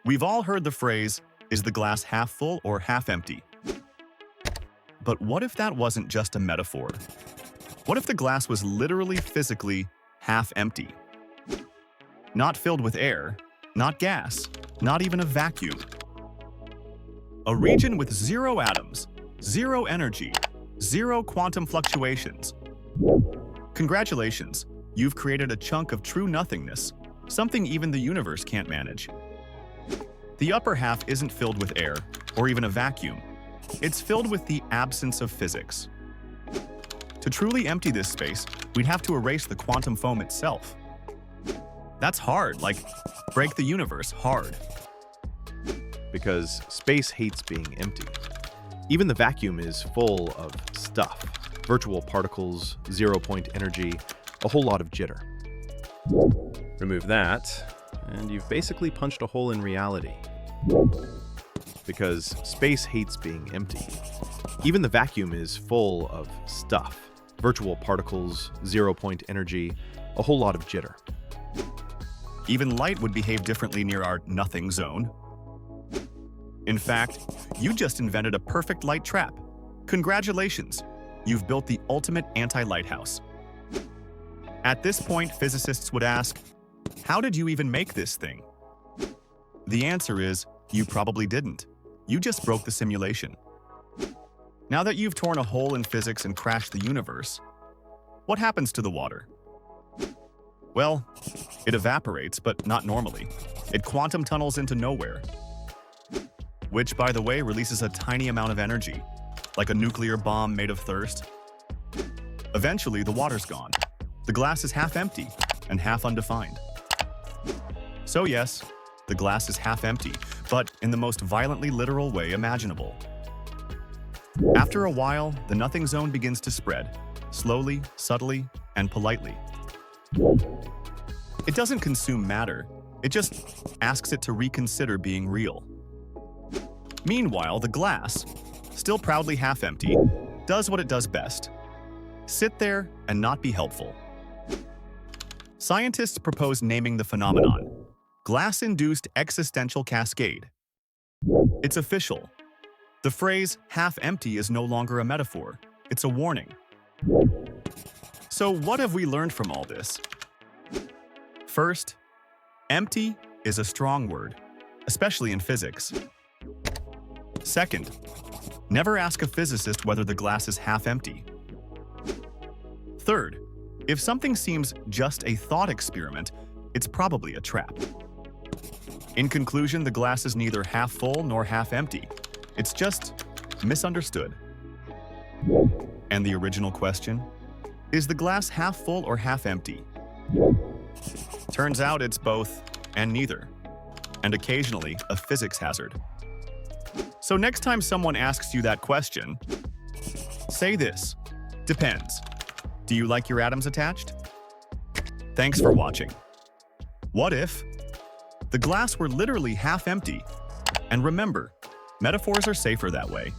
We've all heard the phrase, is the glass half full or half empty? But what if that wasn't just a metaphor? What if the glass was literally physically half empty? Not filled with air, not gas, not even a vacuum. A region with zero atoms, zero energy, zero quantum fluctuations. Congratulations, you've created a chunk of true nothingness, something even the universe can't manage. The upper half isn't filled with air, or even a vacuum. It's filled with the absence of physics. To truly empty this space, we'd have to erase the quantum foam itself. That's hard, like break the universe hard. Because space hates being empty. Even the vacuum is full of stuff. Virtual particles, zero-point energy, a whole lot of jitter. Remove that, and you've basically punched a hole in reality. Because space hates being empty. Even the vacuum is full of stuff. Virtual particles, zero-point energy, a whole lot of jitter. Even light would behave differently near our nothing zone. In fact, you just invented a perfect light trap. Congratulations, you've built the ultimate anti-lighthouse. At this point, physicists would ask, how did you even make this thing? The answer is, you probably didn't. You just broke the simulation. Now that you've torn a hole in physics and crashed the universe, what happens to the water? Well, it evaporates, but not normally. It quantum tunnels into nowhere. Which, by the way, releases a tiny amount of energy, like a nuclear bomb made of thirst. Eventually, the water's gone. The glass is half empty and half undefined. So yes, the glass is half empty, but in the most violently literal way imaginable. After a while, the nothing zone begins to spread, slowly, subtly, and politely. It doesn't consume matter, it just asks it to reconsider being real. Meanwhile, the glass, still proudly half empty, does what it does best: sit there and not be helpful. Scientists propose naming the phenomenon glass-induced existential cascade. It's official. The phrase half empty is no longer a metaphor, it's a warning. So what have we learned from all this? First, empty is a strong word, especially in physics. Second, never ask a physicist whether the glass is half empty. Third, if something seems just a thought experiment, it's probably a trap. In conclusion, the glass is neither half full nor half empty. It's just misunderstood. And the original question? Is the glass half full or half empty? Turns out it's both and neither, and occasionally a physics hazard. So next time someone asks you that question, say this: depends. Do you like your atoms attached? Thanks for watching. What if the glass were literally half empty? And remember, metaphors are safer that way.